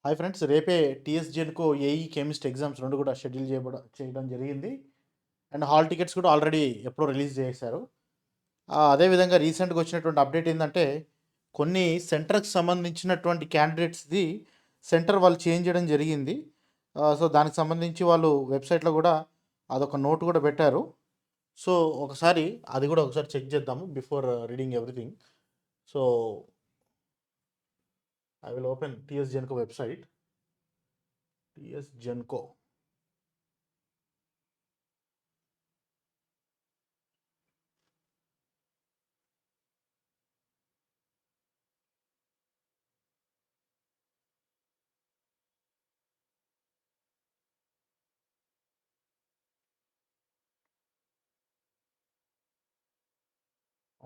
Hi friends, రేపే టీఎస్జెన్కో AE chemist exams రెండు కూడా షెడ్యూల్ చేయడం జరిగింది. అండ్ హాల్ టికెట్స్ కూడా ఆల్రెడీ ఎప్పుడో రిలీజ్ చేశారు. అదేవిధంగా రీసెంట్గా వచ్చినటువంటి అప్డేట్ ఏంటంటే, కొన్ని సెంటర్కి సంబంధించినటువంటి క్యాండిడేట్స్ది సెంటర్ వాళ్ళు చేంజ్ చేయడం జరిగింది. సో దానికి సంబంధించి వాళ్ళు వెబ్సైట్లో కూడా అదొక నోట్ కూడా పెట్టారు. సో ఒకసారి అది కూడా ఒకసారి చెక్ చేద్దాము before reading everything. So I will open TSGENCO website. TSGENCO.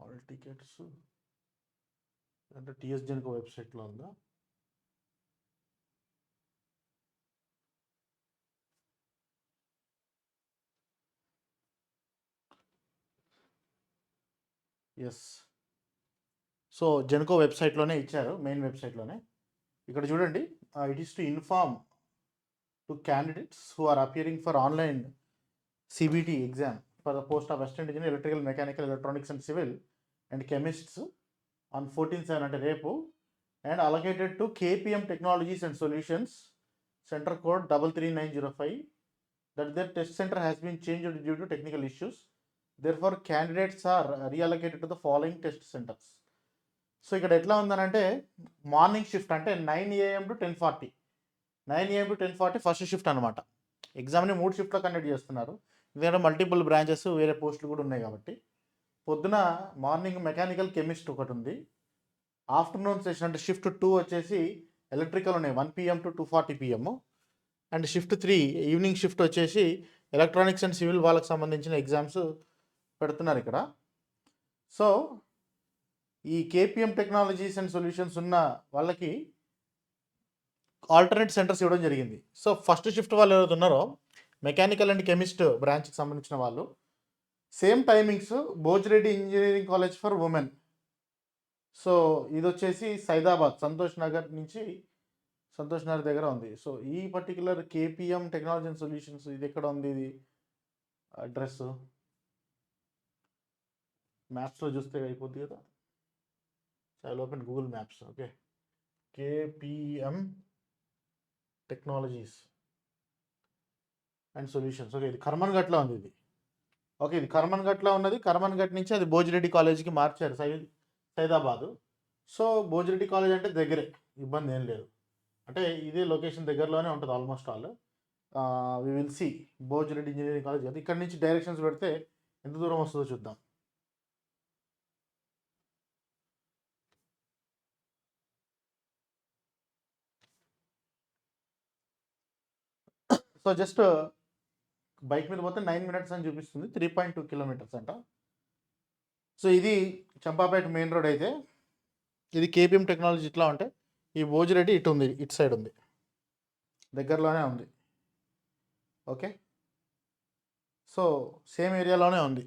Hall tickets అంటే టీఎస్జెన్కో వెబ్సైట్లో ఉందా? ఎస్. సో జెన్కో వెబ్సైట్లోనే ఇచ్చారు, మెయిన్ వెబ్సైట్లోనే. ఇక్కడ చూడండి, it is to inform to candidates who are appearing for online CBT exam for the post of assistant engineer electrical, mechanical, electronics and civil and chemists on 14/7 అంటే రేపు, and allocated to KPM technologies and solutions, centre code 33905, that their test center has been changed due to technical issues. Therefore, candidates are reallocated to the following test centers. So ఇక్కడ ఎట్లా ఉందనంటే, morning shift అంటే 9 AM to 10:40, 9 AM to 10:40 first shift అనమాట. ఎగ్జామ్ని 3 షిఫ్ట్లో conduct చేస్తున్నారు, ఎందుకంటే multiple branches వేరే పోస్టులు కూడా ఉన్నాయి కాబట్టి. పొద్దున మార్నింగ్ మెకానికల్, కెమిస్ట్ ఒకటి ఉంది. ఆఫ్టర్నూన్ సెషన్ అంటే షిఫ్ట్ 2 వచ్చేసి ఎలక్ట్రికల్ ఉన్నాయి, 1 PM to 2:40 PM. And shift 3 evening shift వచ్చేసి ఎలక్ట్రానిక్స్ అండ్ సివిల్ వాళ్ళకి సంబంధించిన ఎగ్జామ్స్ పెడుతున్నారు ఇక్కడ. సో ఈ కేపిఎం టెక్నాలజీస్ అండ్ సొల్యూషన్స్ ఉన్న వాళ్ళకి ఆల్టర్నేట్ సెంటర్స్ ఇవ్వడం జరిగింది. సో ఫస్ట్ షిఫ్ట్ వాళ్ళు ఎవరైతే ఉన్నారో, మెకానికల్ అండ్ కెమిస్ట్ బ్రాంచ్కి సంబంధించిన వాళ్ళు, same timings Bhojireddy engineering college for women. So ఇది వచ్చేసి సైదాబాద్, సంతోష్ నగర్ దగ్గర ఉంది. సో ఈ particular KPM technology and solutions ఇది ఎక్కడ ఉంది? ఇది అడ్రస్ మ్యాప్స్లో చూస్తే అయిపోద్ది కదా. I will open Google maps. Okay, KPM technologies and solutions. Okay, ఇది కర్మన్ఘట్లో ఉంది ఇది. ఓకే, ఇది కర్మన్ఘట్లో ఉన్నది. కర్మన్ఘట్ నుంచి అది భోజిరెడ్డి కాలేజీకి మార్చారు, సైదాబాదు. సో భోజిరెడ్డి కాలేజ్ అంటే దగ్గరే, ఇబ్బంది ఏం లేదు. అంటే ఇదే లొకేషన్ దగ్గరలోనే ఉంటుంది almost all. We will see Bhojireddy engineering college. అది ఇక్కడ నుంచి డైరెక్షన్స్ పెడితే ఎంత దూరం వస్తుందో చూద్దాం. సో జస్ట్ బైక్ మీద పోతే 9 minutes అని చూపిస్తుంది, 3.2 kilometers అంట. సో ఇది చంపాపేట మెయిన్ రోడ్ అయితే, ఇది కేపిఎం టెక్నాలజీ ఇట్లా ఉంటే, ఈ భోజిరెడ్డి ఇటు ఉంది, ఇటు సైడ్ ఉంది, దగ్గరలోనే ఉంది. ఓకే, సో సేమ్ ఏరియాలోనే ఉంది,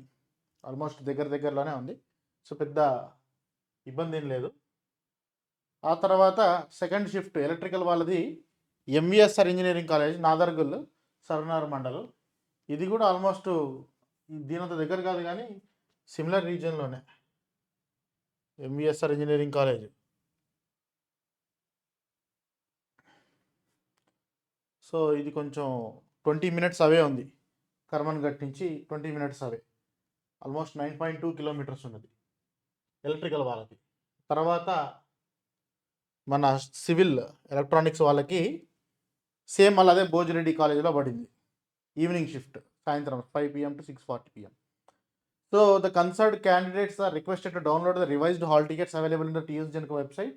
ఆల్మోస్ట్ దగ్గరలోనే ఉంది. సో పెద్ద ఇబ్బంది ఏం లేదు. ఆ తర్వాత సెకండ్ షిఫ్ట్ ఎలక్ట్రికల్ వాళ్ళది ఎంవిఎస్ఆర్ ఇంజనీరింగ్ కాలేజ్, నాదర్గుల్, సర్నార్ మండల్. ఇది కూడా ఆల్మోస్ట్ దీనంత దగ్గర కాదు కానీ సిమిలర్ రీజియన్లోనే ఎంవిఎస్ఆర్ ఇంజనీరింగ్ కాలేజ్. సో ఇది కొంచెం 20 minutes అవే ఉంది, కర్మన్ఘట్ నుంచి 20 minutes అవే, ఆల్మోస్ట్ 9.2 kilometers ఉన్నది ఎలక్ట్రికల్ వాళ్ళకి. తర్వాత మన సివిల్ ఎలక్ట్రానిక్స్ వాళ్ళకి సేమ్ మళ్ళీ అదే భోజిరెడ్డి కాలేజీలో పడింది, ఈవినింగ్ షిఫ్ట్, సాయంత్రం 5 PM to 6:40 PM. So the concerned candidates are requested to download the revised hall tickets available in the TSGENCO website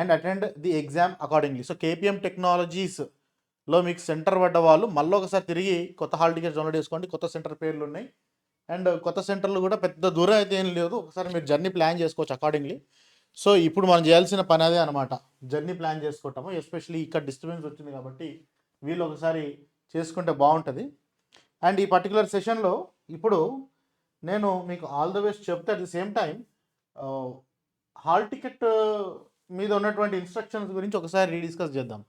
and attend the exam accordingly. So KPM టెక్నాలజీస్లో మీకు centre పడ్డ వాళ్ళు మళ్ళీ ఒకసారి తిరిగి కొత్త హాల్ టికెట్స్ డౌన్లోడ్ చేసుకోండి. కొత్త సెంటర్ పేర్లు ఉన్నాయి, అండ్ కొత్త సెంటర్లు కూడా పెద్ద దూరం అయితే ఏం లేదు, ఒకసారి మీరు జర్నీ ప్లాన్ చేసుకోవచ్చు అకార్డింగ్లీ. సో ఇప్పుడు మనం చేయాల్సిన పని అదే అనమాట, జర్నీ ప్లాన్ చేసుకోవటము. ఎస్పెషల్లీ ఇక్కడ డిస్టర్బెన్స్ వచ్చింది కాబట్టి వీళ్ళు ఒకసారి చేసుకుంటే బాగుంటుంది. అండ్ ఈ పర్టికులర్ సెషన్లో ఇప్పుడు నేను మీకు ఆల్ ద వేస్ చెప్తే, at the same time hall ticket మీద ఉన్నటువంటి ఇన్స్ట్రక్షన్స్ గురించి ఒకసారి రీడిస్కస్ చేద్దాం.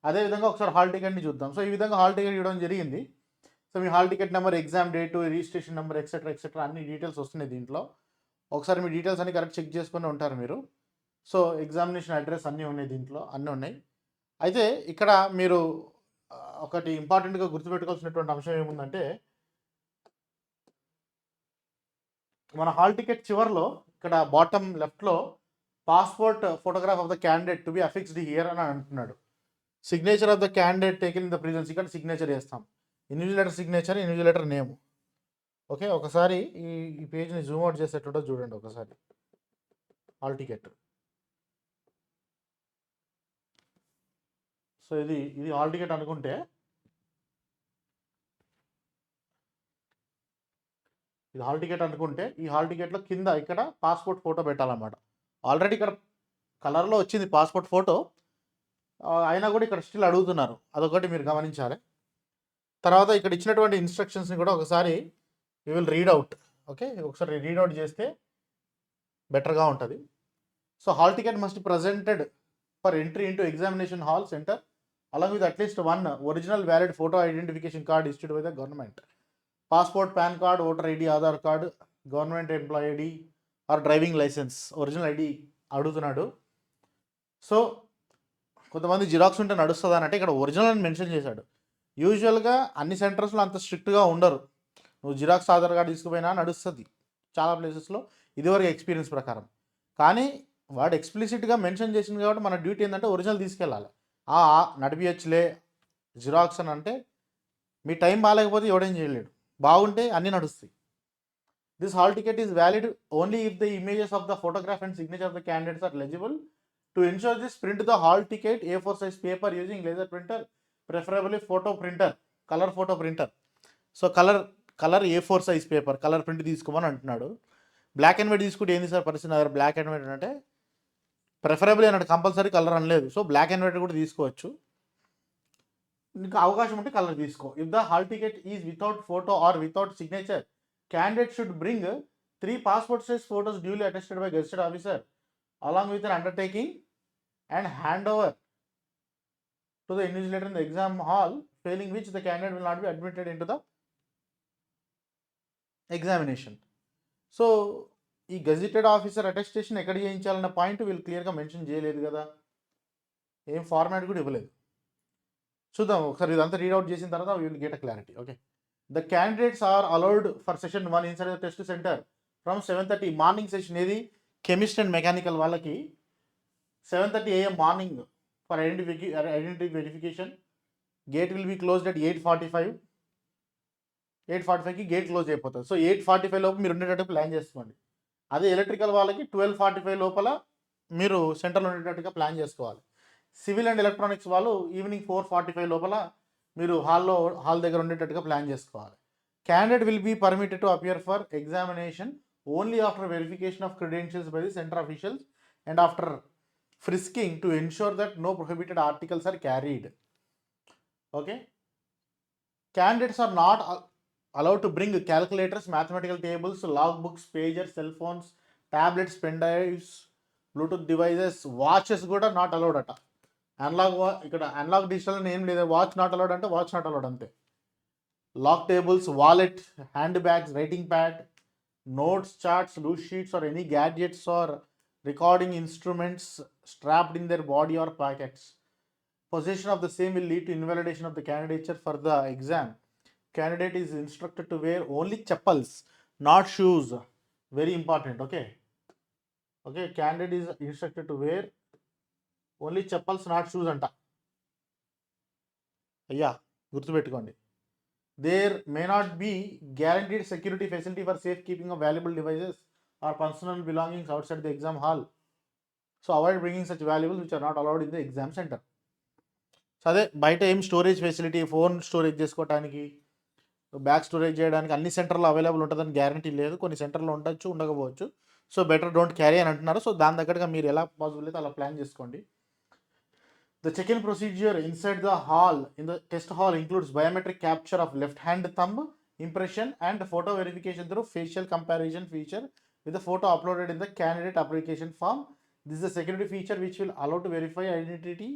అదేవిధంగా ఒకసారి హాల్ టికెట్ని చూద్దాం. సో ఈ విధంగా హాల్ టికెట్ ఇవ్వడం జరిగింది. సో మీ hall ticket number, exam date, registration number etcetera అన్ని డీటెయిల్స్ వస్తున్నాయి దీంట్లో. ఒకసారి మీ డీటెయిల్స్ అన్ని కరెక్ట్ చెక్ చేసుకుని ఉంటారు మీరు. సో ఎగ్జామినేషన్ అడ్రస్ అన్నీ ఉన్నాయి దీంట్లో, అన్నీ ఉన్నాయి. అయితే ఇక్కడ మీరు ఒకటి ఇంపార్టెంట్గా గుర్తుపెట్టుకోవాల్సినటువంటి అంశం ఏముందంటే, మన హాల్ టికెట్ చివరిలో ఇక్కడ బాటమ్ లెఫ్ట్లో passport photograph of the candidate to be affixed here అని అంటున్నాడు. Signature of the candidate taken in the presence, ఇక్కడ సిగ్నేచర్ చేస్తాం. Invigilator signature, invigilator name. Okay, ఒకసారి ఈ పేజ్ని జూమ్ అవుట్ చేసేటట్టు చూడండి ఒకసారి. Hall ticket. సో ఇది హాల్ టికెట్ అనుకుంటే, ఇది హాల్ టికెట్ అనుకుంటే ఈ హాల్ టికెట్లో కింద ఇక్కడ పాస్పోర్ట్ ఫోటో పెట్టాలన్నమాట. ఆల్రెడీ ఇక్కడ కలర్లో వచ్చింది పాస్పోర్ట్ ఫోటో, అయినా కూడా ఇక్కడ స్టిల్ అడుగుతున్నారు. అదొకటి మీరు గమనించాలి. తర్వాత ఇక్కడ ఇచ్చినటువంటి ఇన్స్ట్రక్షన్స్ని కూడా ఒకసారి you will read out. Okay, ఒకసారి రీడ్ అవుట్ చేస్తే బెటర్గా ఉంటుంది. So hall ticket must presented for entry into examination hall centre along with at least one original valid photo identification card issued by the government. Passport, PAN card, voter ID, Aadhaar card, government employee ID or driving licence, original ID అడుగుతున్నాడు. So కొంతమంది xerox ఉంటే నడుస్తుందా అంటే ఇక్కడ original అని mention చేశాడు. యూజువల్గా అన్ని సెంటర్స్లో అంత స్ట్రిక్ట్గా ఉండరు. నువ్వు జిరాక్స్ ఆధార్ కార్డు తీసుకుపోయినా నడుస్తుంది చాలా ప్లేసెస్లో, ఇదివరకు ఎక్స్పీరియన్స్ ప్రకారం. కానీ వాడు ఎక్స్ప్లిసిట్గా మెన్షన్ చేసింది కాబట్టి మన డ్యూటీ ఏంటంటే ఒరిజినల్ తీసుకెళ్ళాలి. నడిపించలే జిరాక్స్ అని అంటే మీ టైం బాగాలేకపోతే ఎవడేం చేయలేడు, బాగుంటే అన్నీ నడుస్తాయి. This hall ticket is valid only if the images of the photograph and signature of the candidates are legible. To ensure this, print the hall ticket A4 size paper using laser printer, preferably photo printer, colour photo printer. So colour A4 size paper, colour print తీసుకోమని అంటున్నాడు. Black and white తీసుకుంటే ఏంది sir పరిస్థితి? నా దగ్గర black and white అంటే preferable అన్నాడు, compulsory colour అనలేదు. సో బ్లాక్ అండ్ వైట్ కూడా తీసుకోవచ్చు, నీకు అవకాశం ఉంటే కలర్ తీసుకో. If the hall ticket is without photo or without signature, candidate should bring 3 passport size photos duly attested by gazetted officer along with an undertaking and hand over to the invigilator in the exam hall, failing which the candidate will not be admitted into the examination. So ఈ gazetted officer attestation ఎక్కడ చేయించాలన్న point వీళ్ళు క్లియర్గా mention చేయలేదు కదా, ఏం format కూడా ఇవ్వలేదు. చూద్దాం ఒకసారి ఇదంతా రీడౌట్ చేసిన తర్వాత we will get a clarity. Okay, the candidates are allowed for session 1 inside the test centre from 7:30. Morning session ఏది? కెమిస్ట్రీ అండ్ మెకానికల్ వాళ్ళకి 7:30 AM morning for identity verification. Gate will be closed at 8:45. 8:45కి gate close అయిపోతుంది. So 8:45 లోపు మీరు ఉండేటట్టు plan చేసుకోండి. అదే electrical వాళ్ళకి 12:45 లోపల మీరు సెంటర్లో ఉండేటట్టుగా ప్లాన్ చేసుకోవాలి. సివిల్ అండ్ ఎలక్ట్రానిక్స్ వాళ్ళు ఈవినింగ్ 4:45 లోపల మీరు హాల్ దగ్గర ఉండేటట్టుగా ప్లాన్ చేసుకోవాలి. Candidate will be permitted to appear for examination only after verification of credentials by the centre officials and after frisking to ensure that no prohibited articles are carried. Okay, candidates are not allowed to bring calculators, mathematical tables, logbooks, pagers, cell phones, tablets, pen drives, Bluetooth devices, watches కూడా not allowed అట. ఇక్కడ analog digital అని ఏం లేదు, watch not allowed అంటే watch not allowed అంతే. Log tables, wallet, hand bags, writing pad, notes, charts, loose sheets or any gadgets or recording instruments strapped in their body or pockets. Possession of the same will lead to invalidation of the candidature for the exam. Candidate is instructed to wear only chappals, not shoes. Very important. Okay, candidate is instructed to wear only chappals, not shoes anta. అయ్యా గుర్తుపెట్టుకోండి. There may not be guaranteed security facility for safe keeping of valuable devices or personal belongings outside the exam hall. So avoid bringing such valuables which are not allowed in the exam center. So అదే బయట ఏం storage facility, phone storage చేసుకోవడానికి, bag storage చేయడానికి అన్ని సెంటర్లో available ఉంటుందని guarantee లేదు. కొన్ని సెంటర్లో ఉండొచ్చు, ఉండకపోవచ్చు. సో బెటర్ డోంట్ క్యారీ అని అంటున్నారు. సో దాని తగ్గట్టుగా మీరు ఎలా పాసిబుల్ అయితే అలా ప్లాన్ చేసుకోండి. The check-in procedure inside the hall, in the test hall, includes biometric capture of left-hand thumb impression and photo verification through facial comparison feature with the photo uploaded in the candidate application form. This is a security feature which will allow to verify identity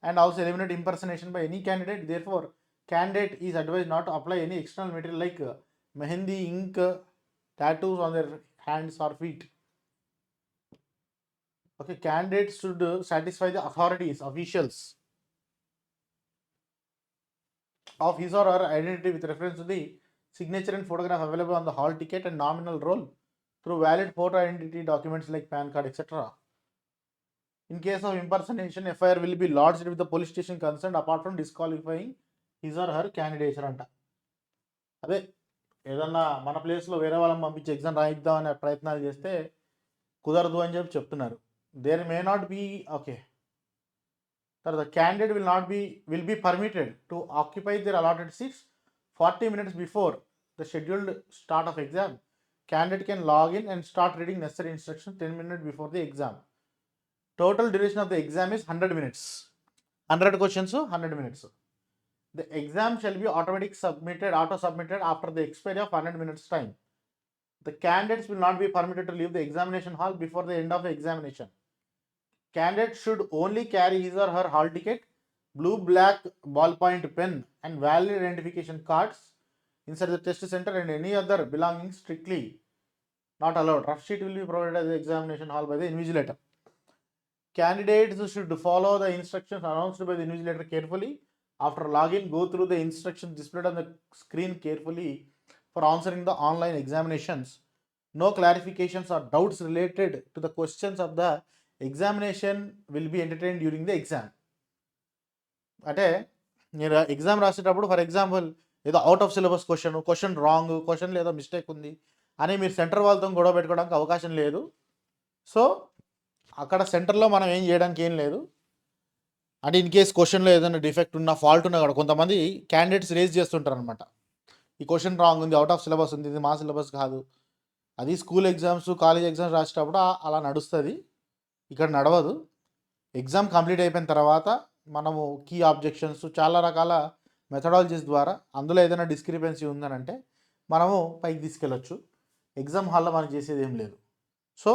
and also eliminate impersonation by any candidate. Therefore, candidate is advised not to apply any external material like mehendi, ink, tattoos on their hands or feet. Okay, candidates should satisfy the authorities, officials of his or her identity with reference to the signature and photograph available on the hall ticket and nominal roll through valid photo identity documents like PAN card, etc. In case of impersonation, FIR will be lodged with the police station concerned apart from disqualifying his or her candidature అంట. అదే ఏదన్నా మన ప్లేస్లో వేరే వాళ్ళని పంపించి exam రాయిద్దాం అనే ప్రయత్నాలు చేస్తే కుదరదు అని చెప్తున్నారు. There may not be okay. The candidate will be permitted to occupy their allotted seats 40 minutes before the scheduled start of exam. Candidate can log in and start reading necessary instructions 10 minutes before the exam. Total duration of the exam is 100 minutes. 100 questions, 100 minutes. The exam shall be auto submitted after the expiry of 100 minutes time. The candidates will not be permitted to leave the examination hall before the end of the examination. Candidate should only carry his or her hall ticket, blue black ballpoint pen and valid identification cards inside the test center and any other belongings strictly not allowed. Rough sheet will be provided at the examination hall by the invigilator. Candidates should follow the instructions announced by the invigilator carefully. After login, go through the instructions displayed on the screen carefully for answering the online examinations. No clarifications or doubts related to the questions of the examination will be entertained during the exam. అంటే మీరు exam రాసేటప్పుడు for example ఏదో out of syllabus question wrong, question ఏదో mistake ఉంది అని మీరు centre వాళ్ళతో గొడవ పెట్టుకోవడానికి అవకాశం లేదు. సో అక్కడ సెంటర్లో మనం ఏం చేయడానికి ఏం లేదు. అంటే ఇన్ కేస్ క్వశ్చన్లో ఏదైనా డిఫెక్ట్ ఉన్నా, ఫాల్ట్ ఉన్నా కూడా కొంతమంది క్యాండిడేట్స్ రేజ్ చేస్తుంటారు అనమాట. ఈ క్వశ్చన్ రాంగ్ ఉంది, అవుట్ ఆఫ్ సిలబస్ ఉంది, ఇది మా సిలబస్ కాదు. అది స్కూల్ ఎగ్జామ్స్, కాలేజ్ ఎగ్జామ్స్ రాసేటప్పుడు అలా నడుస్తుంది, ఇక్కడ నడవదు. ఎగ్జామ్ కంప్లీట్ అయిపోయిన తర్వాత మనము కీ ఆబ్జెక్షన్స్, చాలా రకాల మెథడాలజీస్ ద్వారా అందులో ఏదైనా డిస్క్రిపెన్సీ ఉందని అంటే మనము పైకి తీసుకెళ్ళొచ్చు. ఎగ్జామ్ హాల్లో మనం చేసేది ఏం లేదు. సో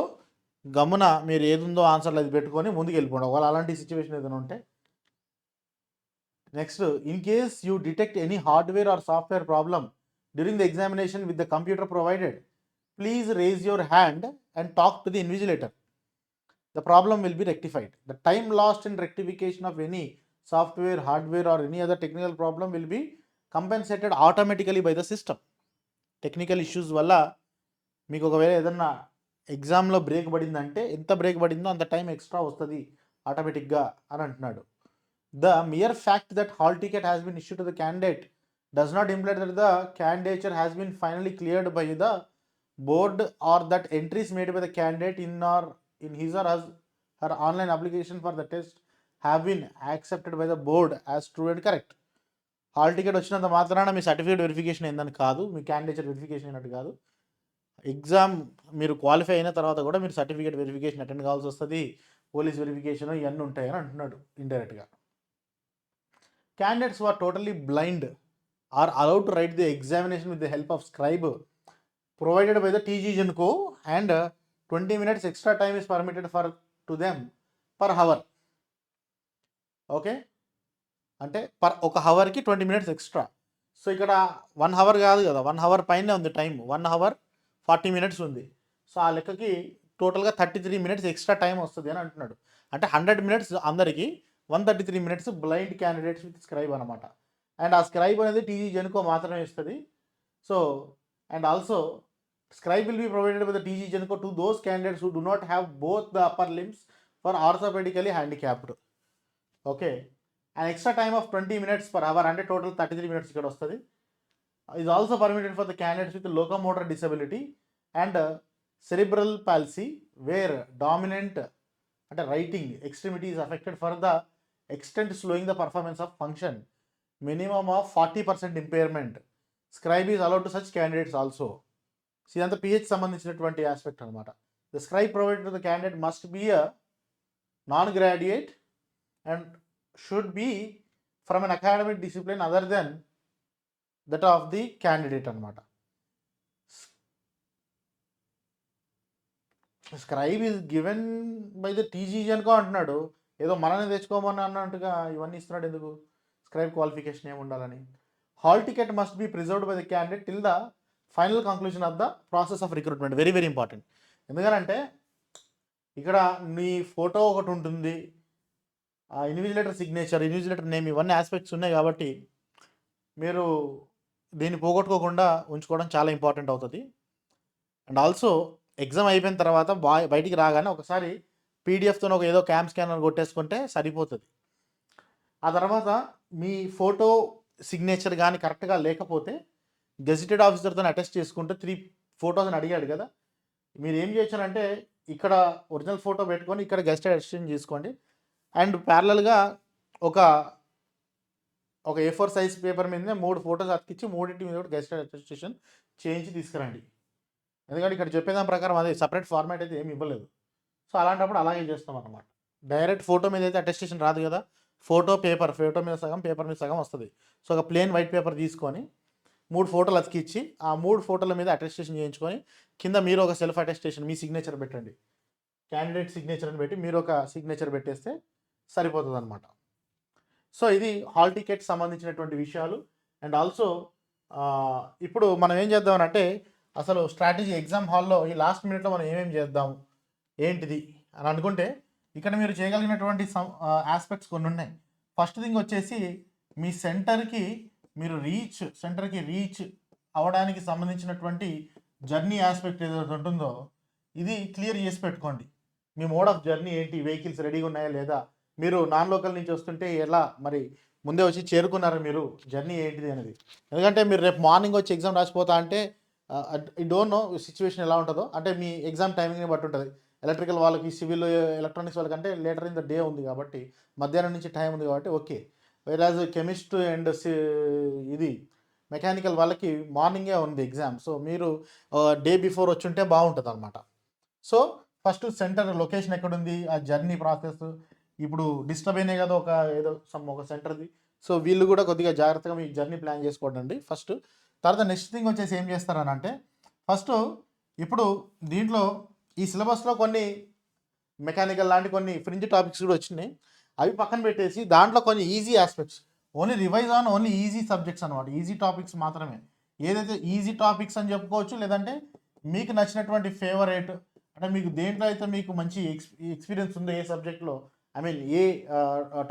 గమ్మున మీరు ఏది ఉందో ఆన్సర్లు అది పెట్టుకొని ముందుకు వెళ్ళిపోండి ఒకవేళ అలాంటి సిచ్యువేషన్ ఏదైనా ఉంటే. Next, in case you detect any hardware or software problem during the examination with the computer provided, please raise your hand and talk to the invigilator. The problem will be rectified. The time lost in rectification of any software, hardware or any other technical problem will be compensated automatically by the system. Technical issues వల్ల మీకు ఒకవేళ ఏదన్నా ఎగ్జామ్లో break పడిందంటే ఎంత break పడిందో అంత time extra వస్తుంది ఆటోమేటిక్గా అని అంటున్నాడు. The mere fact that hall ticket has been issued to the candidate does not imply that the candidature has been finally cleared by the board or that entries made by the candidate in his or her online application for the test have been accepted by the board as true and correct. Hall ticket వచ్చినంత మాత్రాన మీ certificate verification ఏందని కాదు, మీ candidature verification అయినట్టు కాదు. Exam మీరు qualify అయిన తర్వాత కూడా మీరు సర్టిఫికేట్ వెరిఫికేషన్ అటెండ్ కావాల్సి వస్తుంది, పోలీస్ వెరిఫికేషన్ ఇవన్నీ ఉంటాయని అంటున్నాడు ఇండైరెక్ట్గా. Candidates are totally blind or allowed to write the examination with the help of scribe provided by the TG Genco and 20 minutes extra time is permitted to them per hour. Okay, అంటే ఒక హవర్కి 20 minutes extra. So ఇక్కడ 1 hour కాదు కదా, 1 hour పైనే ఉంది time, 1 hour 40 minutes ఉంది. So ఆ లెక్కకి టోటల్గా 33 minutes ఎక్స్ట్రా టైం వస్తుంది అని అంటున్నాడు. అంటే 100 minutes అందరికీ, 133 minutes blind candidates with scribe అనమాట. అండ్ ఆ స్క్రైబ్ అనేది TG Genco మాత్రమే ఇస్తుంది. So and also scribe will be provided by the TG Genco to those candidates who do not have both the upper limbs for orthopedically handicapped. Okay, an extra time of 20 minutes per hour and a total 33 minutes ikkada ostadi is also permitted for the candidates with locomotor disability and cerebral palsy where dominant and writing extremity is affected for the extent slowing the performance of function, minimum of 40% impairment. Scribe is allowed to such candidates also. ఇదంతా PH సంబంధించినటువంటి aspect అనమాట. The scribe provided to the candidate must be a non graduate and should be from an academic discipline other than that of the candidate అనమాట. Scribe is given by the TG Genco అంటున్నాడు. ఏదో మనల్ని తెచ్చుకోమని అన్నట్టుగా ఇవన్నీ ఇస్తున్నాడు ఎందుకు? Scribe qualification ఏమి ఉండాలని. Hall ticket must be preserved by the candidate till the final conclusion of the process of recruitment. Very very important. ఎందుకంటే ఇక్కడ నీ ఫోటో ఒకటి ఉంటుంది, ఇన్విజిలేటర్ సిగ్నేచర్, ఇన్విజిలేటర్ నేమ్, ఇవన్నీ ఆస్పెక్ట్స్ ఉన్నాయి కాబట్టి మీరు దీన్ని పోగొట్టుకోకుండా ఉంచుకోవడం చాలా ఇంపార్టెంట్ అవుతుంది. అండ్ ఆల్సో ఎగ్జామ్ అయిపోయిన తర్వాత బయటికి రాగానే ఒకసారి పీడిఎఫ్తో ఒక ఏదో క్యామ్ స్కానర్ కొట్టేసుకుంటే సరిపోతుంది. ఆ తర్వాత మీ ఫోటో సిగ్నేచర్ కానీ కరెక్ట్గా లేకపోతే గెజిటెడ్ ఆఫీసర్తో అటెస్ట్ చేసుకుంటే 3 ఫోటోస్ అని అడిగాడు కదా, మీరు ఏం చేయొచ్చారంటే ఇక్కడ ఒరిజినల్ ఫోటో పెట్టుకొని ఇక్కడ గెజిటెడ్ అటెస్టేషన్ చేసుకోండి. అండ్ ప్యారలల్గా ఒక A4 సైజ్ పేపర్ మీద 3 ఫోటోస్ అతికిచ్చి 3 మీద కూడా గెజిటెడ్ అటెస్టేషన్ చేయించి తీసుకురండి. ఎందుకంటే ఇక్కడ చెప్పేదాని ప్రకారం అదే సపరేట్ ఫార్మాట్ అయితే ఏమి ఇవ్వలేదు. సో అలాంటప్పుడు అలాగే చేస్తాం అన్నమాట. డైరెక్ట్ ఫోటో మీద అయితే అటెస్టేషన్ రాదు కదా, ఫోటో మీద సగం, పేపర్ మీద సగం వస్తుంది. సో ఒక ప్లెయిన్ వైట్ పేపర్ తీసుకొని 3 ఫోటోలు అతికిచ్చి ఆ 3 ఫోటోల మీద అటెస్టేషన్ చేయించుకొని కింద మీరు ఒక సెల్ఫ్ అటెస్టేషన్ మీ సిగ్నేచర్ పెట్టండి. క్యాండిడేట్ సిగ్నేచర్ అని పెట్టి మీరు ఒక సిగ్నేచర్ పెట్టేస్తే సరిపోతుంది అనమాట. సో ఇది హాల్ టికెట్ సంబంధించినటువంటి విషయాలు. అండ్ ఆల్సో ఇప్పుడు మనం ఏం చేద్దామనంటే అసలు స్ట్రాటజీ ఎగ్జామ్ హాల్లో ఈ లాస్ట్ మినిట్లో మనం ఏమేమి చేద్దాం ఏంటిది అని అనుకుంటే ఇక్కడ మీరు చేయగలిగినటువంటి ఆస్పెక్ట్స్ కొన్ని ఉన్నాయి. ఫస్ట్ థింగ్ వచ్చేసి మీ సెంటర్కి రీచ్ అవ్వడానికి సంబంధించినటువంటి జర్నీ ఆస్పెక్ట్ ఏదైతే ఉంటుందో ఇది క్లియర్ చేసి పెట్టుకోండి. మీ మోడ్ ఆఫ్ జర్నీ ఏంటి, వెహికల్స్ రెడీగా ఉన్నాయా లేదా, మీరు నాన్ లోకల్ నుంచి వస్తుంటే ఎలా మరి ముందే వచ్చి చేరుకున్నారా, మీరు జర్నీ ఏంటిది అనేది. ఎందుకంటే మీరు రేపు మార్నింగ్ వచ్చి ఎగ్జామ్ రాసిపోతా అంటే ఐ డోంట్ నో సిచ్యువేషన్ ఎలా ఉంటుందో, అంటే మీ ఎగ్జామ్ టైమింగ్ని బట్టి ఉంటుంది. ఎలక్ట్రికల్ వాళ్ళకి, సివిల్ ఎలక్ట్రానిక్స్ వాళ్ళకంటే లేటర్ ఇన్ ద డే ఉంది కాబట్టి మధ్యాహ్నం నుంచి టైం ఉంది కాబట్టి ఓకే. వేరాజ్ కెమిస్ట్ అండ్ ఇది మెకానికల్ వాళ్ళకి మార్నింగే ఉంది ఎగ్జామ్. సో మీరు డే బిఫోర్ వచ్చి ఉంటే బాగుంటుంది అనమాట. సో ఫస్ట్ సెంటర్ లొకేషన్ ఎక్కడుంది, ఆ జర్నీ ప్రాసెస్ ఇప్పుడు డిస్టర్బ్ అయినాయి కదా ఒక సెంటర్ది. సో వీళ్ళు కూడా కొద్దిగా జాగ్రత్తగా మీ జర్నీ ప్లాన్ చేసుకోండి ఫస్ట్. తర్వాత నెక్స్ట్ థింగ్ వచ్చేసి ఏం చేస్తారని అంటే ఫస్ట్ ఇప్పుడు దీంట్లో ఈ సిలబస్లో కొన్ని మెకానికల్ లాంటి కొన్ని ఫ్రింజ్ టాపిక్స్ కూడా వచ్చినాయి, అవి పక్కన పెట్టేసి దాంట్లో కొన్ని easy aspects only revise on only easy subjects అనమాట. ఈజీ టాపిక్స్ మాత్రమే, ఏదైతే ఈజీ టాపిక్స్ అని చెప్పుకోవచ్చు, లేదంటే మీకు నచ్చినటువంటి ఫేవరెట్ అంటే మీకు దేంట్లో అయితే మీకు మంచి ఎక్స్పీరియన్స్ ఉందో ఏ సబ్జెక్ట్లో, ఐ మీన్ ఏ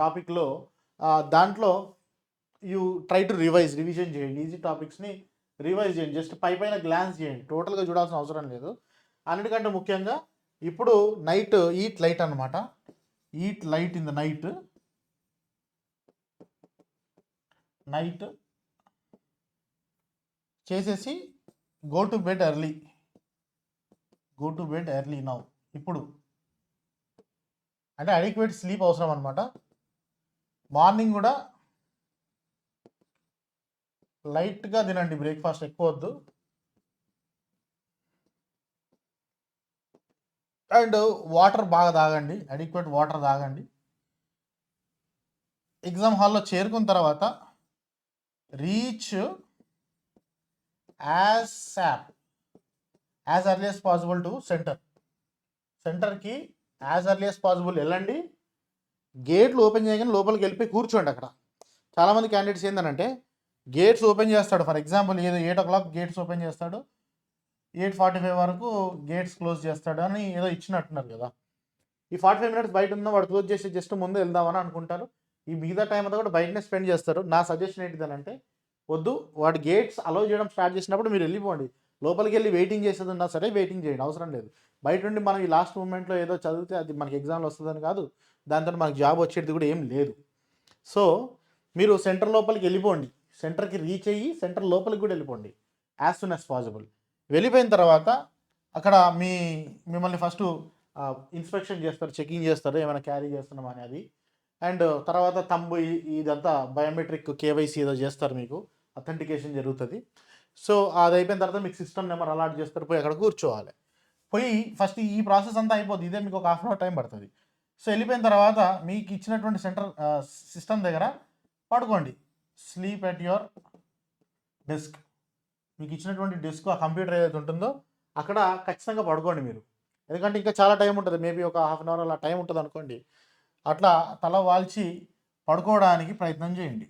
టాపిక్లో, దాంట్లో యూ ట్రై టు రివిజన్ చేయండి. ఈజీ టాపిక్స్ని రివైజ్ చేయండి, జస్ట్ పైన గ్లాన్స్ చేయండి, టోటల్గా చూడాల్సిన అవసరం లేదు. అన్నిటికంటే ముఖ్యంగా ఇప్పుడు నైట్ ఈట్ లైట్ అనమాట. Eat light in the night చేసేసి go to bed early now. ఇప్పుడు అంటే అడిక్వేట్ స్లీప్ అవసరం అనమాట. మార్నింగ్ కూడా లైట్గా తినండి, బ్రేక్ఫాస్ట్ ఎక్కువ వద్దు. అండ్ వాటర్ బాగా తాగండి, అడిక్వేట్ వాటర్ తాగండి. ఎగ్జామ్ హాల్లో చేరుకున్న తర్వాత reach as early as possible to సెంటర్కి యాజ్ ఎర్లీ యాజ్ పాసిబుల్ వెళ్ళండి. గేట్లు ఓపెన్ చేయగానే లోపలికి వెళ్ళిపోయి కూర్చోండి. అక్కడ చాలామంది క్యాండిడేట్స్ ఏంటంటే గేట్స్ ఓపెన్ చేస్తాడు, ఫర్ ఎగ్జాంపుల్ ఏదో 8 o'clock గేట్స్ ఓపెన్ చేస్తాడు, 8:45 వరకు గేట్స్ క్లోజ్ చేస్తాడు అని ఏదో ఇచ్చినట్టున్నారు కదా. ఈ 45 minutes బయట ఉన్న వాడు క్లోజ్ చేసి జస్ట్ ముందు వెళ్దామని అనుకుంటారు. ఈ మిగతా టైం అంతా కూడా బయటనే స్పెండ్ చేస్తారు. నా సజెషన్ ఏంటిదనంటే వద్దు, వాడు గేట్స్ అలౌ చేయడం స్టార్ట్ చేసినప్పుడు మీరు వెళ్ళిపోండి. లోపలికి వెళ్ళి వెయిటింగ్ చేసేది ఉన్నా సరే వెయిటింగ్ చేయండి, అవసరం లేదు. బయట నుండి మనం ఈ లాస్ట్ మూమెంట్లో ఏదో చదివితే అది మనకి ఎగ్జామ్లో వస్తుందని కాదు, దాంతో మనకి జాబ్ వచ్చేది కూడా ఏం లేదు. సో మీరు సెంటర్ లోపలికి వెళ్ళిపోండి, సెంటర్కి రీచ్ అయ్యి సెంటర్ లోపలికి కూడా వెళ్ళిపోండి యాజ్ సూన్ యాజ్ పాసిబుల్. వెళ్ళిపోయిన తర్వాత అక్కడ మిమ్మల్ని ఫస్ట్ ఇన్స్పెక్షన్ చేస్తారు, చెకింగ్ చేస్తారు ఏమైనా క్యారీ చేస్తున్నాం అనేది. అండ్ తర్వాత తంబు ఇదంతా బయోమెట్రిక్ కేవైసీ ఏదో చేస్తారు, మీకు అథెంటికేషన్ జరుగుతుంది. సో అది అయిపోయిన తర్వాత మీకు సిస్టమ్ నెంబర్ అలాట్ చేస్తారు, పోయి అక్కడ కూర్చోవాలి. పోయి ఫస్ట్ ఈ ప్రాసెస్ అంతా అయిపోద్ది, ఇదే మీకు ఒక ½ hour టైం పడుతుంది. సో వెళ్ళిపోయిన తర్వాత మీకు ఇచ్చినటువంటి సెంటర్ సిస్టమ్ దగ్గర పడుకోండి, స్లీప్ ఎట్ యువర్ డెస్క్. మీకు ఇచ్చినటువంటి డెస్క్ ఆ కంప్యూటర్ ఏదైతే ఉంటుందో అక్కడ ఖచ్చితంగా పడుకోండి మీరు. ఎందుకంటే ఇంకా చాలా టైం ఉంటుంది, మేబీ ఒక ½ hour అలా టైం ఉంటుంది అనుకోండి. అట్లా తల వాల్చి పడుకోవడానికి ప్రయత్నం చేయండి.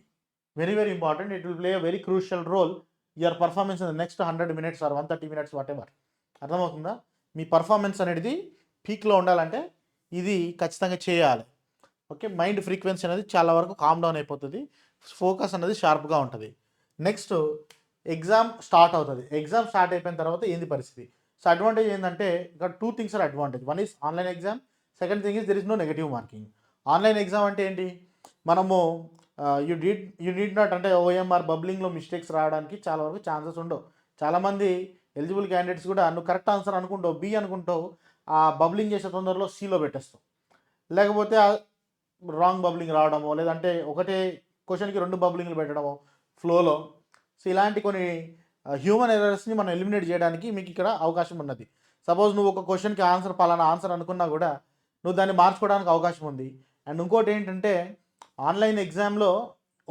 Very very important. It will play a very crucial role your performance in the next 100 minutes or 130 minutes whatever. అర్థమవుతుందా? మీ పర్ఫార్మెన్స్ అనేది పీక్లో ఉండాలంటే ఇది ఖచ్చితంగా చేయాలి. ఓకే, మైండ్ ఫ్రీక్వెన్సీ అనేది చాలా వరకు కామ్ డౌన్ అయిపోతుంది, ఫోకస్ అనేది షార్ప్గా ఉంటుంది. నెక్స్ట్ ఎగ్జామ్ స్టార్ట్ అవుతుంది. ఎగ్జామ్ స్టార్ట్ అయిపోయిన తర్వాత ఏంది పరిస్థితి? సో అడ్వాంటేజ్ ఏంటంటే ఇక్కడ 2 things are advantage. One is online exam, second thing is there is no negative marking. Online exam అంటే ఏంటి? మనము యూ నీడ్ నాట్, అంటే ఓఎంఆర్ బబ్లింగ్లో మిస్టేక్స్ రావడానికి చాలా వరకు ఛాన్సెస్ ఉండవు. చాలామంది ఎలిజిబుల్ క్యాండిడేట్స్ కూడా నువ్వు కరెక్ట్ ఆన్సర్ అనుకుంటావు, బి అనుకుంటావు, ఆ బబ్లింగ్ చేసే తొందరలో సిలో పెట్టేస్తావు, లేకపోతే రాంగ్ బబ్లింగ్ రావడమో, లేదంటే ఒకటే క్వశ్చన్కి 2 బబ్లింగ్లు పెట్టడమో ఫ్లోలో. సో ఇలాంటి కొన్ని హ్యూమన్ ఎర్రర్స్ని మనం ఎలిమినేట్ చేయడానికి మీకు ఇక్కడ అవకాశం ఉన్నది. సపోజ్ నువ్వు ఒక క్వశ్చన్కి ఆన్సర్ పలానా ఆన్సర్ అనుకున్నా కూడా నువ్వు దాన్ని మార్చుకోవడానికి అవకాశం ఉంది. అండ్ ఇంకోటి ఏంటంటే ఆన్లైన్ ఎగ్జామ్లో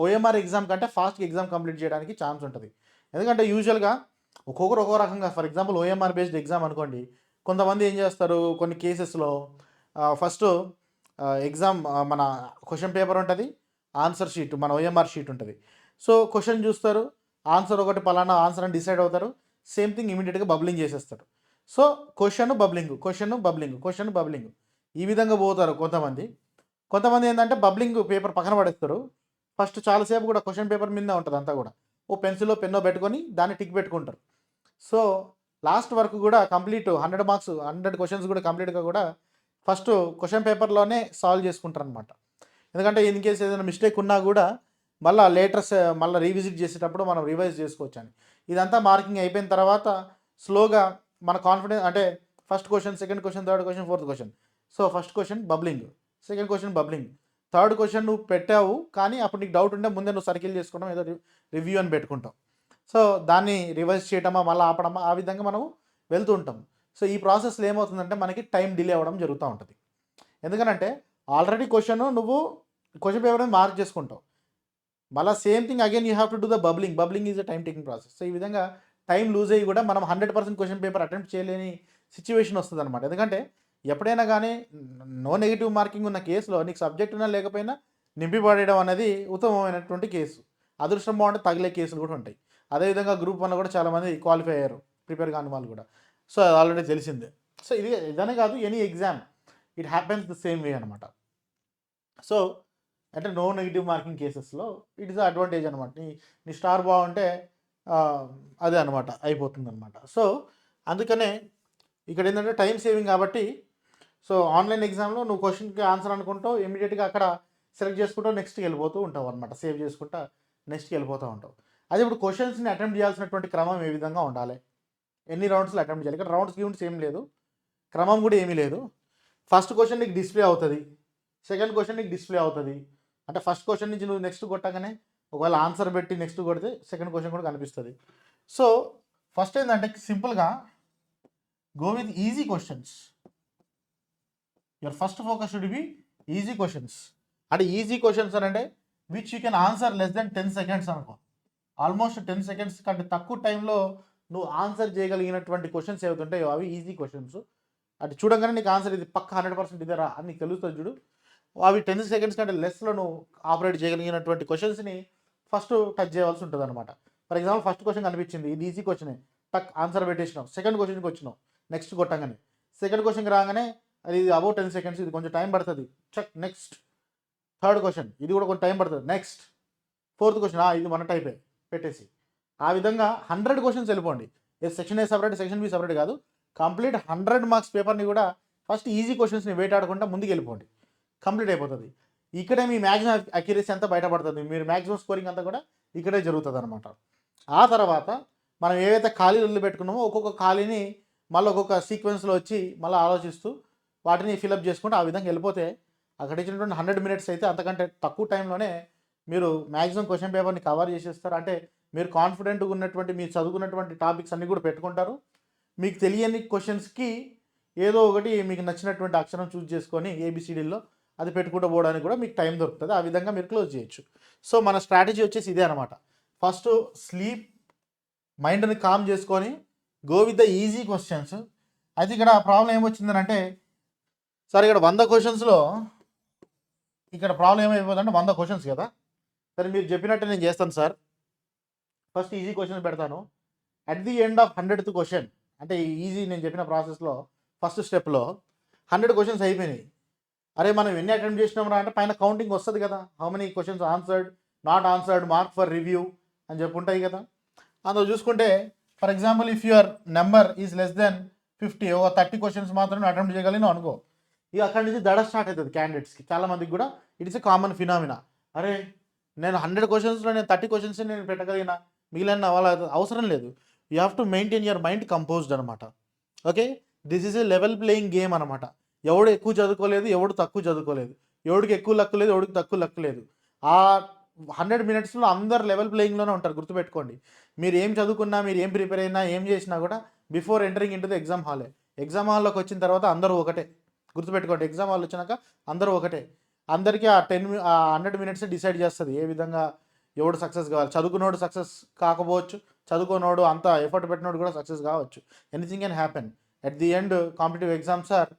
ఓఎంఆర్ ఎగ్జామ్ కంటే ఫాస్ట్గా ఎగ్జామ్ కంప్లీట్ చేయడానికి ఛాన్స్ ఉంటుంది. ఎందుకంటే యూజువల్గా ఒక్కొక్కరు ఒక్కో రకంగా, for example OMR based exam అనుకోండి, కొంతమంది ఏం చేస్తారు, కొన్ని కేసెస్లో ఫస్ట్ ఎగ్జామ్ మన క్వశ్చన్ పేపర్ ఉంటుంది, ఆన్సర్ షీట్ మన ఓఎంఆర్ షీట్ ఉంటుంది. సో క్వశ్చన్ చూస్తారు, ఆన్సర్ ఒకటి పలానా ఆన్సర్ అని డిసైడ్ అవుతారు, సేమ్ థింగ్ ఇమీడియట్గా బబ్లింగ్ చేసేస్తారు. So question bubbling, question bubbling, question bubbling, ఈ విధంగా పోతారు కొంతమంది. కొంతమంది ఏంటంటే బబ్లింగ్ పేపర్ పక్కన పడేస్తారు, ఫస్ట్ చాలాసేపు కూడా క్వశ్చన్ పేపర్ మీద ఉంటుంది అంతా కూడా, ఓ పెన్సిల్లో పెన్నో పెట్టుకొని దాన్ని టిక్ పెట్టుకుంటారు. సో లాస్ట్ వరకు కూడా కంప్లీట్ 100 మార్క్స్ 100 క్వశ్చన్స్ కూడా కంప్లీట్గా కూడా ఫస్ట్ క్వశ్చన్ పేపర్లోనే సాల్వ్ చేసుకుంటారు అనమాట. ఎందుకంటే ఇన్ కేసు ఏదైనా మిస్టేక్ ఉన్నా కూడా మళ్ళీ లేటర్స్ మళ్ళీ రీవిజిట్ చేసేటప్పుడు మనం రివైజ్ చేసుకోవచ్చు అని. ఇదంతా మార్కింగ్ అయిపోయిన తర్వాత స్లోగా మన కాన్ఫిడెన్స్, అంటే first question, second question, third question, fourth question. So first question bubbling, second question bubbling, third question నువ్వు పెట్టావు కానీ అప్పుడు నీకు డౌట్ ఉంటే ముందే నువ్వు సర్కిల్ చేసుకోవడం, ఏదో రివ్యూ అని పెట్టుకుంటాం. సో దాన్ని రివైజ్ చేయడమా మళ్ళీ ఆపడమా, ఆ విధంగా మనం వెళ్తూ ఉంటాం. సో ఈ ప్రాసెస్లో ఏమవుతుందంటే మనకి టైం డిలే అవ్వడం జరుగుతూ ఉంటుంది. ఎందుకనంటే ఆల్రెడీ నువ్వు క్వశ్చన్ పేపర్ మీద మార్క్ చేసుకుంటావు, మళ్ళీ same thing again you have to do the bubbling is a time taking process. So ఈ విధంగా టైం లూజ్ అయ్యి కూడా మనం 100% క్వశ్చన్ పేపర్ అటెంప్ట్ చేయలేని సిచ్యువేషన్ వస్తుంది అనమాట. ఎందుకంటే ఎప్పుడైనా కానీ నో నెగిటివ్ మార్కింగ్ ఉన్న కేసులో నీకు సబ్జెక్ట్ ఉన్నా లేకపోయినా నింపి పడేయడం అనేది ఉత్తమమైనటువంటి కేసు. అదృష్టం బాగుంటే తగిలే కేసులు కూడా ఉంటాయి. అదేవిధంగా గ్రూప్ 1 కూడా చాలామంది క్వాలిఫై అయ్యారు, ప్రిపేర్ కాని వాళ్ళు కూడా. సో అది ఆల్రెడీ తెలిసిందే. సో ఇదనే కాదు, any exam it happens the same way అనమాట. సో అంటే నో నెగిటివ్ మార్కింగ్ కేసెస్లో ఇట్ ఇస్ అడ్వాంటేజ్ అనమాట. నీ స్టార్ బాగుంటే అదే అనమాట అయిపోతుంది అనమాట. సో అందుకనే ఇక్కడ ఏంటంటే టైం సేవింగ్ కాబట్టి, సో ఆన్లైన్ ఎగ్జామ్లో నువ్వు క్వశ్చన్కి ఆన్సర్ అనుకుంటావు, ఇమీడియట్గా అక్కడ సెలెక్ట్ చేసుకుంటావు, నెక్స్ట్కి వెళ్ళిపోతూ ఉంటావు అనమాట, సేవ్ చేసుకుంటా నెక్స్ట్కి వెళ్ళిపోతూ ఉంటావు. అదే ఇప్పుడు క్వశ్చన్స్ని అటెంప్ట్ చేయాల్సినటువంటి క్రమం ఏ విధంగా ఉండాలి, ఎన్ని రౌండ్స్లో అటెంప్ట్ చేయాలి. ఇక్కడ రౌండ్స్ గిౌండ్స్ ఏం లేదు, క్రమం కూడా ఏమీ లేదు. ఫస్ట్ క్వశ్చన్ నీకు డిస్ప్లే అవుతుంది, సెకండ్ క్వశ్చన్ నీకు డిస్ప్లే అవుతుంది. అంటే ఫస్ట్ క్వశ్చన్ నుంచి నువ్వు నెక్స్ట్ కొట్టగానే ఒకవేళ ఆన్సర్ పెట్టి నెక్స్ట్ కొడితే సెకండ్ క్వశ్చన్ కూడా కనిపిస్తుంది. సో ఫస్ట్ ఏంటంటే సింపుల్గా go with easy questions. Your first focus should be easy questions. అంటే ఈజీ క్వశ్చన్స్ అని అంటే which you can answer less than 10 seconds అనుకో. ఆల్మోస్ట్ 10 seconds కంటే తక్కువ టైంలో నువ్వు ఆన్సర్ చేయగలిగినటువంటి క్వశ్చన్స్ ఏవైతుంటాయో అవి ఈజీ క్వశ్చన్స్. అంటే చూడగానే నీకు ఆన్సర్ ఇది పక్క 100% ఇదే రా అని నీకు తెలుస్తుంది చూడు, అవి 10 seconds కంటే లెస్లో నువ్వు ఆపరేట్ చేయగలిగినటువంటి క్వశ్చన్స్ని ఫస్ట్ టచ్ చేయవలసి ఉంటుంది అనమాట. ఫర్ ఎగ్జాంపుల్ ఫస్ట్ క్వశ్చన్ కనిపించింది, ఇది ఈజీ క్వశ్చనే, టక్ ఆన్సర్ పెట్టేసినావు. సెకండ్ క్వశ్చన్కి వచ్చినావు, నెక్స్ట్ కొట్టగానే సెకండ్ క్వశ్చన్కి రాగానే అది అబౌట్ 10 seconds, ఇది కొంచెం టైం పడుతుంది, చెక్ నెక్స్ట్. థర్డ్ క్వశ్చన్ ఇది కూడా కొంచెం టైం పడుతుంది, నెక్స్ట్. ఫోర్త్ క్వశ్చన్ ఇది మన టైపే పెట్టేసి. ఆ విధంగా 100 క్వశ్చన్స్ వెళ్ళిపోండి. Section A separate, section be separate కాదు, కంప్లీట్ 100 మార్క్స్ పేపర్ని కూడా ఫస్ట్ ఈజీ క్వశ్చన్స్ని వెయిట్ ఆడకుండా ముందుకు వెళ్ళిపోండి, కంప్లీట్ అయిపోతుంది. ఇక్కడే మీ మ్యాక్సిమం అక్యురసీ అంతా బయటపడుతుంది, మీరు మ్యాక్సిమం స్కోరింగ్ అంతా కూడా ఇక్కడే జరుగుతుంది అనమాట. ఆ తర్వాత మనం ఏవైతే ఖాళీలు పెట్టుకున్నామో ఒక్కొక్క ఖాళీని మళ్ళీ ఒక్కొక్క సీక్వెన్స్లో వచ్చి మళ్ళీ ఆలోచిస్తూ వాటిని ఫిలప్ చేసుకుంటూ ఆ విధంగా వెళ్ళిపోతే అక్కడ ఇచ్చినటువంటి 100 minutes అయితే అంతకంటే తక్కువ టైంలోనే మీరు మ్యాక్సిమం క్వశ్చన్ పేపర్ని కవర్ చేసేస్తారు. అంటే మీరు కాన్ఫిడెంట్గా ఉన్నటువంటి మీరు చదువుకున్నటువంటి టాపిక్స్ అన్నీ కూడా పెట్టుకుంటారు. మీకు తెలియని క్వశ్చన్స్కి ఏదో ఒకటి మీకు నచ్చినటువంటి అక్షరం చూస్ చేసుకొని ఏబిసిడీల్లో అది పెట్టుకుంటూ పోవడానికి కూడా మీకు టైం దొరుకుతుంది. ఆ విధంగా మీరు క్లోజ్ చేయొచ్చు. సో మన స్ట్రాటజీ వచ్చేసి ఇదే అనమాట. ఫస్ట్ స్లీప్, మైండ్ని కామ్ చేసుకొని go with the easy questions. అయితే ఇక్కడ ప్రాబ్లం ఏమొచ్చిందని అంటే, సార్ ఇక్కడ 100 questions ఇక్కడ ప్రాబ్లం ఏమైపోతుందంటే 100 క్వశ్చన్స్ కదా. సరే మీరు చెప్పినట్టు నేను చేస్తాను సార్. ఫస్ట్ ఈజీ క్వశ్చన్స్ పెడతాను. At the end of 100th question, అంటే ఈజీ నేను చెప్పిన ప్రాసెస్లో ఫస్ట్ స్టెప్లో 100 క్వశ్చన్స్ అయిపోయినాయి. అరే మనం ఎన్ని అటెంప్ట్ చేసినాం రా అంటే పైన కౌంటింగ్ వస్తుంది కదా, how many questions answered, not answered, mark for review అని చెప్పి ఉంటాయి కదా. అందులో చూసుకుంటే for example if your number is less than 50, ఒక 30 క్వశ్చన్స్ మాత్రమే అటెంప్ట్ చేయగలిగినావు అనుకో, ఇక అక్కడి నుంచి దడ స్టార్ట్ అవుతుంది క్యాండిడేట్స్కి. చాలామందికి కూడా ఇట్స్ ఎ కామన్ ఫినామినా. అరే నేను 100 క్వశ్చన్స్లో నేను 30 క్వశ్చన్స్ నేను పెట్టగలిగిన, మిగిలిన వాళ్ళ అవసరం లేదు. You have to maintain your mind composed అనమాట. Okay, this is a level playing game అనమాట. ఎవడు ఎక్కువ చదువుకోలేదు, ఎవడు తక్కువ చదువుకోలేదు, ఎవడికి ఎక్కువ లక్కు లేదు, ఎవడికి తక్కువ లక్కు లేదు. ఆ 100 మినిట్స్లో అందరు లెవెల్ ప్లేయింగ్లోనే ఉంటారు. గుర్తుపెట్టుకోండి, మీరు ఏం చదువుకున్నా, మీరు ఏం ప్రిపేర్ అయినా, ఏం చేసినా కూడా before entering into the exam హాలే. ఎగ్జామ్ హాల్లోకి వచ్చిన తర్వాత అందరూ ఒకటే. గుర్తుపెట్టుకోండి, ఎగ్జామ్ హాల్ వచ్చినాక అందరూ ఒకటే. అందరికీ ఆ 100 మినిట్స్ డిసైడ్ చేస్తుంది ఏ విధంగా ఎవడు సక్సెస్ కావాలి. చదువుకున్నోడు సక్సెస్ కాకపోవచ్చు, చదువుకున్నోడు అంత ఎఫర్ట్ పెట్టినోడు కూడా సక్సెస్ కావచ్చు. Anything can happen. At the end competitive exams are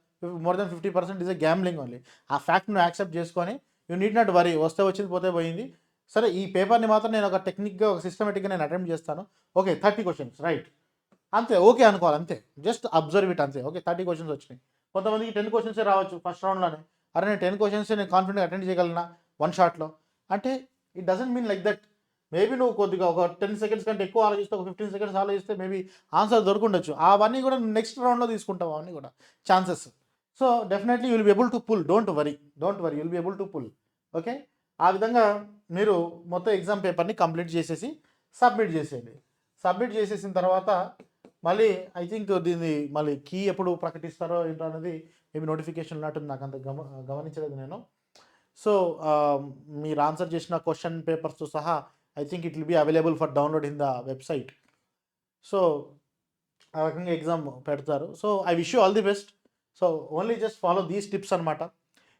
more than 50% is a gambling only. ఆ ఫ్యాక్ట్ను యాక్సెప్ట్ చేసుకొని యూ నీడ్ నాట్ వరీ, వస్తే వచ్చింది పోతే పోయింది. సరే ఈ పేపర్ని మాత్రం నేను ఒక టెక్నిక్గా, ఒక సిస్టమేటిక్గా నేను అటెంప్ట్ చేస్తాను. ఓకే 30 క్వశ్చన్స్ రైట్, అంతే, ఓకే అనుకోవాలి, అంతే, జస్ట్ అబ్జర్వ్ ఇట్, అంతే. ఓకే 30 క్వశ్చన్స్ వచ్చినాయి. కొంతమందికి 10 క్వశ్చన్సే రావచ్చు ఫస్ట్ రౌండ్లోనే. అరే నేను 10 క్వశ్చన్సే నేను కాన్ఫిడెంట్గా అటెండ్ చేయగలనా వన్ షాట్లో అంటే, it doesn't mean like that. Maybe నువ్వు కొద్దిగా ఒక 10 సెకండ్స్ కంటే ఎక్కువ ఆలోచిస్తే, ఒక 15 సెకండ్స్ ఆలోచిస్తే మేబీ ఆన్సర్ దొరుకుండొచ్చు. అవన్నీ కూడా నెక్స్ట్ రౌండ్లో తీసుకుంటావు, అవన్నీ కూడా chances. So definitely you will be able to pull, don't worry, you will be able to pull. Okay, ఆ విధంగా మీరు మొత్తం ఎగ్జామ్ పేపర్ని కంప్లీట్ చేసేసి సబ్మిట్ చేసేయండి. సబ్మిట్ చేసేసిన తర్వాత మళ్ళీ ఐ థింక్ దీన్ని మళ్ళీ కీ ఎప్పుడు ప్రకటిస్తారో ఏంటో అనేది మేబీ నోటిఫికేషన్ ఉన్నట్టుంది, నాకు అంత గమనించలేదు నేను. సో మీరు ఆన్సర్ చేసిన క్వశ్చన్ పేపర్స్తో సహా I think it will be available for download in the website. So ఆ రకంగా ఎగ్జామ్ పెడతారు. So I wish you all the best. So only just follow these tips అనమాట.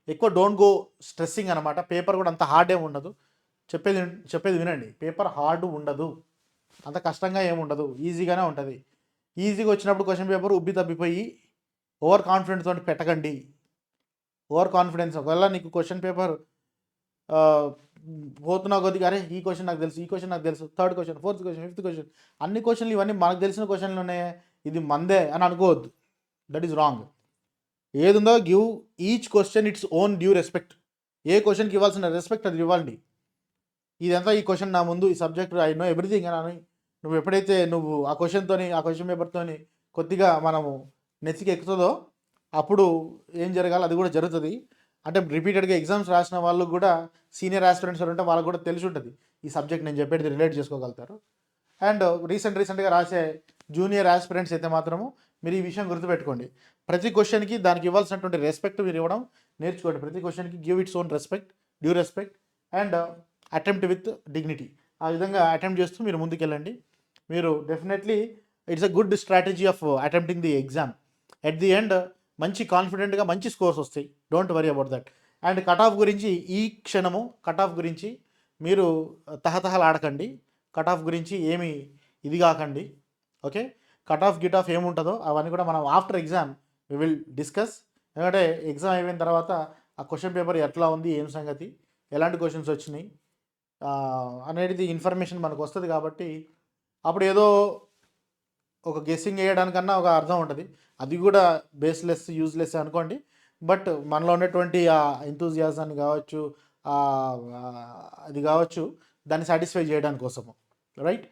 ఎక్కువ డోంట్ గో స్ట్రెస్సింగ్ అనమాట. Paper కూడా అంత హార్డ్ ఏమి ఉండదు. చెప్పేది వినండి, పేపర్ హార్డ్ ఉండదు, అంత కష్టంగా ఏమి ఉండదు, ఈజీగానే ఉంటుంది. ఈజీగా వచ్చినప్పుడు క్వశ్చన్ పేపర్ ఉబ్బి తప్పిపోయి ఓవర్ కాన్ఫిడెన్స్ తోటి పెట్టకండి. ఓవర్ కాన్ఫిడెన్స్, ఒకవేళ నీకు క్వశ్చన్ పేపర్ పోతున్నా కొద్దిగా అరే ఈ క్వశ్చన్ నాకు తెలుసు, ఈ క్వశ్చన్ నాకు తెలుసు, third question, fourth question, fifth question, అన్ని క్వశ్చన్లు ఇవన్నీ మనకు తెలిసిన క్వశ్చన్లోనే, ఇది మందే అని అనుకోవద్దు. That is wrong. ఏదుందో give each question its own due respect. ఏ క్వశ్చన్కి ఇవ్వాల్సిన రెస్పెక్ట్ అది ఇవ్వండి. ఇదంతా ఈ క్వశ్చన్ నా ముందు, ఈ సబ్జెక్ట్ ఐ నో ఎవ్రీథింగ్ అని నువ్వు ఎప్పుడైతే నువ్వు ఆ క్వశ్చన్ పేపర్తోని కొద్దిగా మనము నెత్తికి ఎక్కుతుందో అప్పుడు ఏం జరగాలి అది కూడా జరుగుతుంది. అంటే రిపీటెడ్గా ఎగ్జామ్స్ రాసిన వాళ్ళు కూడా, సీనియర్ ఆస్పిరెంట్స్ ఉంటే వాళ్ళకు కూడా తెలిసి ఉంటుంది ఈ సబ్జెక్ట్, నేను చెప్పేది రిలేట్ చేసుకోగలుగుతారు. అండ్ రీసెంట్గా రాసే జూనియర్ ఆస్పిరెంట్స్ అయితే మాత్రము మీరు ఈ విషయం గుర్తుపెట్టుకోండి. ప్రతి క్వశ్చన్కి దానికి ఇవ్వాల్సినటువంటి రెస్పెక్ట్ మీరు ఇవ్వడం నేర్చుకోండి. ప్రతి క్వశ్చన్కి give its own respect, due respect and attempt with dignity. ఆ విధంగా అటెంప్ట్ చేస్తూ మీరు ముందుకెళ్ళండి. మీరు definitely it's a good strategy of attempting the exam. At the end మంచి కాన్ఫిడెంట్గా మంచి స్కోర్స్ వస్తాయి. Don't worry about that. And cut off గురించి ఈ క్షణము కట్ ఆఫ్ గురించి మీరు తహతహలాడకండి. కట్ ఆఫ్ గురించి ఏమి ఇది కాకండి. ఓకే, కట్ ఆఫ్ గిట్ ఆఫ్ ఏముంటుందో అవన్నీ కూడా మనం after exam we will discuss. ఎందుకంటే ఎగ్జామ్ అయిపోయిన తర్వాత ఆ క్వశ్చన్ పేపర్ ఎట్లా ఉంది, ఏం సంగతి, ఎలాంటి క్వశ్చన్స్ వచ్చినాయి అనేది ఇన్ఫర్మేషన్ మనకు వస్తుంది. కాబట్టి అప్పుడు ఏదో ఒక గెస్సింగ్ వేయడానికన్నా ఒక అర్థం ఉంటుంది. అది కూడా బేస్లెస్, యూజ్లెస్ అనుకోండి. బట్ మనలో ఉన్నటువంటి ఆ ఎంతూజియాజాన్ని కావచ్చు, అది కావచ్చు, దాన్ని సాటిస్ఫై చేయడానికి కోసము, right.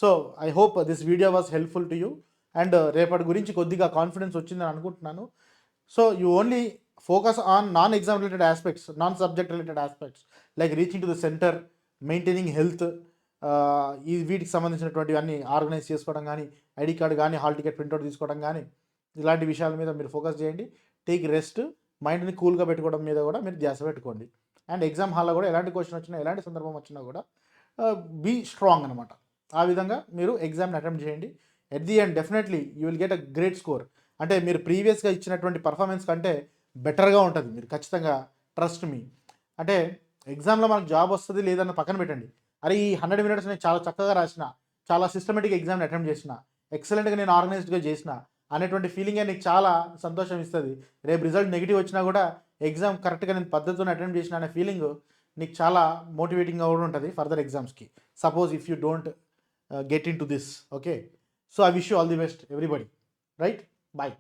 So I hope this video was helpful to you. And రేపటి గురించి కొద్దిగా కాన్ఫిడెన్స్ వచ్చిందని అనుకుంటున్నాను. So you only focus on non exam related aspects, non subject related aspects like reaching to the centre, maintaining health, ఈ వీటికి సంబంధించినటువంటి అన్ని organise చేసుకోవడం కానీ, ఐడి కార్డు కానీ, హాల్ టికెట్ ప్రింట్అవుట్ తీసుకోవడం కానీ, ఇలాంటి విషయాల మీద మీరు ఫోకస్ చేయండి. టేక్ రెస్ట్, మైండ్ని కూల్గా పెట్టుకోవడం మీద కూడా మీరు ధ్యాస పెట్టుకోండి. అండ్ ఎగ్జామ్ హాల్లో కూడా ఎలాంటి క్వశ్చన్ వచ్చినా, ఎలాంటి సందర్భం వచ్చినా కూడా బీ స్ట్రాంగ్ అనమాట. ఆ విధంగా మీరు ఎగ్జామ్ని అటెంప్ట్ చేయండి. At the end definitely you will get a great score. అంటే మీరు ప్రీవియస్గా ఇచ్చినటువంటి పర్ఫార్మెన్స్ కంటే బెటర్గా ఉంటుంది. మీరు ఖచ్చితంగా ట్రస్ట్ మీ. అంటే ఎగ్జామ్లో మనకు జాబ్ వస్తుంది లేదన్న పక్కన పెట్టండి. అరే ఈ 100 మినిట్స్ నేను చాలా చక్కగా రాసిన, చాలా సిస్టమేటిక్ ఎగ్జామ్ని అటెంప్ట్ చేసిన, ఎక్సలెంట్గా నేను ఆర్గనైజ్డ్గా చేసిన అనేటువంటి ఫీలింగే నీకు చాలా సంతోషం ఇస్తుంది. రేపు రిజల్ట్ నెగిటివ్ వచ్చినా కూడా ఎగ్జామ్ కరెక్ట్గా నేను పద్ధతితో అటెంప్ట్ చేసిన అనే ఫీలింగ్ నీకు చాలా మోటివేటింగ్గా కూడా ఉంటుంది ఫర్దర్ ఎగ్జామ్స్కి. Suppose if you don't get in to this, okay. So I wish you all the best everybody, right? Bye.